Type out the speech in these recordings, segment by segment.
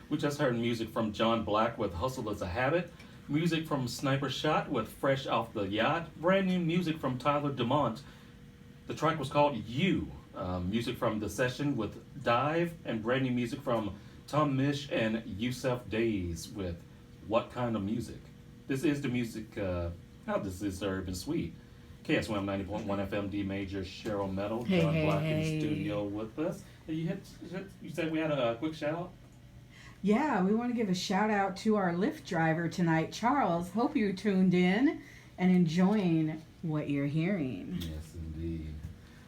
We just heard music from Jon Black with Hustle is a Habit, music from Sniper Shot with Fresh Off the Yacht, brand new music from Tyler DeMont. The track was called You. Music from The Session with Dive, and brand new music from Tom Mish and Yusef Days with What Kind of Music. This is the music, this is Urban Sweet. KSWM 90.1 FM, D Major, Cheryl Meadow, Hey, Jon hey, Black hey. in studio with us. You said we had a quick shout out? Yeah, we want to give a shout out to our Lyft driver tonight, Charles. Hope you're tuned in and enjoying what you're hearing. Yes, indeed.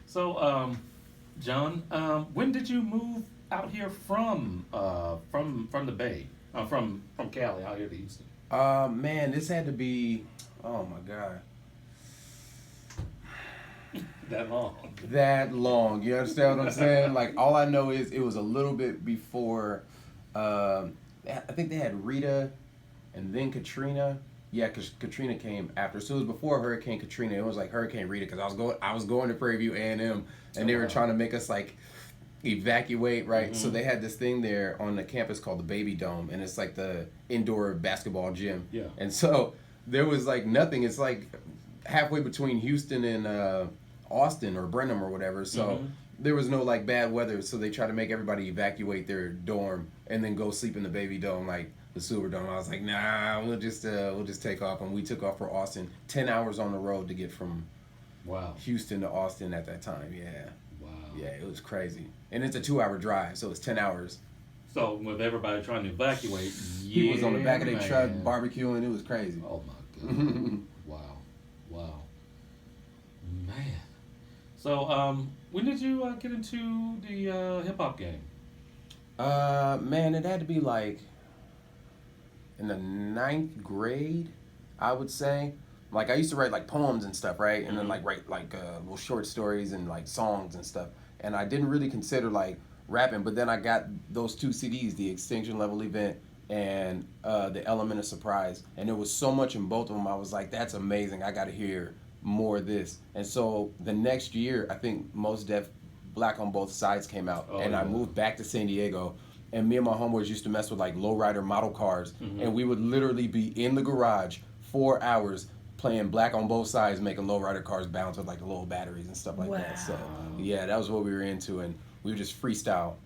So, John, when did you move out here from the Bay, from Cali out here to Houston? Man, this had to be, oh my God, That long. that long. You understand what I'm saying? Like, all I know is it was a little bit before, I think they had Rita and then Katrina. Yeah, because Katrina came after. So it was before Hurricane Katrina. It was like Hurricane Rita, because I was going to Prairie View A&M, and they were trying to make us like evacuate, right? Mm-hmm. So they had this thing there on the campus called the Baby Dome, and it's like the indoor basketball gym. Yeah. And so there was like nothing. It's like halfway between Houston and Austin or Brenham or whatever. So there was no like bad weather. So they tried to make everybody evacuate their dorm and then go sleep in the Baby Dome, like the Silver Dome. I was like, nah, we'll just take off, and we took off for Austin. 10 hours on the road to get from Wow. Houston to Austin at that time. Yeah. Wow. Yeah, it was crazy. And it's a 2-hour drive, so it's 10 hours. So with everybody trying to evacuate, He was on the back of their man. truck barbecuing. It was crazy. Oh my God. Wow. Man. So when did you get into the hip hop game? Man, it had to be like in the 9th grade, I would say. Like, I used to write like poems and stuff, right? And then like write like little short stories and like songs and stuff. And I didn't really consider like rapping, but then I got those 2 CDs, the Extinction Level Event and the Element of Surprise. And there was so much in both of them. I was like, that's amazing. I got to hear more of this. And so the next year, I think Most Def Black on Both Sides came out, and I moved back to San Diego. And me and my homeboys used to mess with like lowrider model cars, and we would literally be in the garage 4 hours playing Black on Both Sides, making lowrider cars bounce with like the little batteries and stuff like that. So yeah, that was what we were into, and we would just freestyle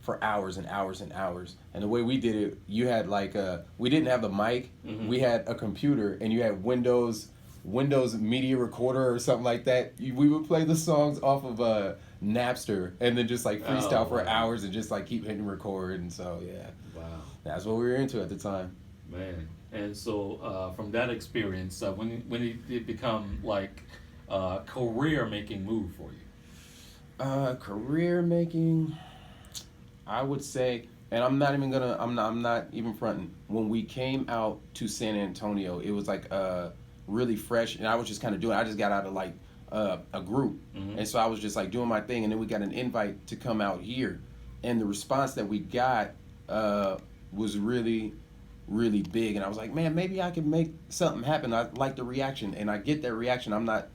for hours and hours and hours. And the way we did it, you had like we didn't have the mic, we had a computer, and you had Windows Media Recorder or something like that. We would play the songs off of Napster, and then just like freestyle for hours and just like keep hitting record. And so yeah, that's what we were into at the time. Man. And so from that experience, when did it become like a career making move for you? Career making, I would say, and I'm not even fronting. When we came out to San Antonio, it was like really fresh, and I was just kind of doing. I just got out of like a group, and so I was just like doing my thing, and then we got an invite to come out here, and the response that we got was really big, and I was like, man, maybe I could make something happen. I like the reaction, and I get that reaction. I'm not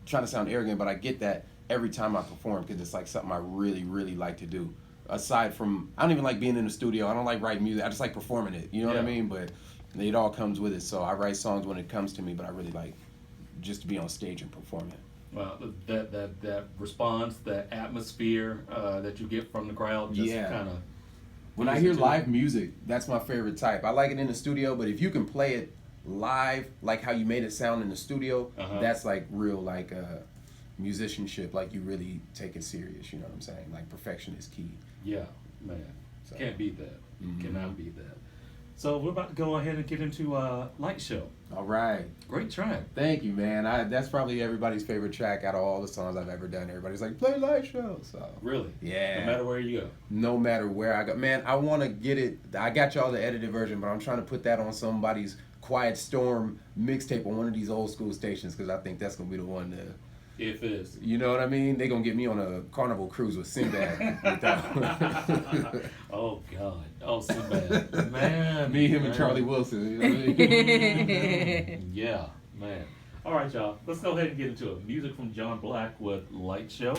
trying to sound arrogant, but I get that every time I perform, because it's like something I really like to do. Aside from, I don't even like being in the studio. I don't like writing music. I just like performing it. You know what I mean? But it all comes with it. So I write songs when it comes to me, but I really like just to be on stage and perform it. Well, that response, that atmosphere that you get from the crowd, just kind of. When I hear live music, that's my favorite type. I like it in the studio, but if you can play it live, like how you made it sound in the studio, that's like real like musicianship. Like you really take it serious. You know what I'm saying? Like perfection is key. Yeah, man. So. Can't beat that. Cannot beat that. So we're about to go ahead and get into Light Show. All right. Great track. Thank you, man. That's probably everybody's favorite track out of all the songs I've ever done. Everybody's like, play Light Show. So really? Yeah. No matter where you go. No matter where I go. Man, I want to get it. I got y'all the edited version, but I'm trying to put that on somebody's Quiet Storm mixtape on one of these old school stations, because I think that's going to be the one to... If it is. You know what I mean? They're going to get me on a Carnival cruise with Sinbad. Oh, God. Oh, Sinbad. Man. Me, him, and Charlie Wilson. You know what I mean? Yeah, man. All right, y'all. Let's go ahead and get into it. Music from Jon Black with Light Show.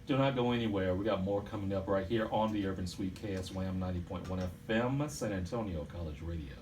Do not go anywhere. We got more coming up right here on the Urban Suite KSWAM 90.1 FM, San Antonio College Radio.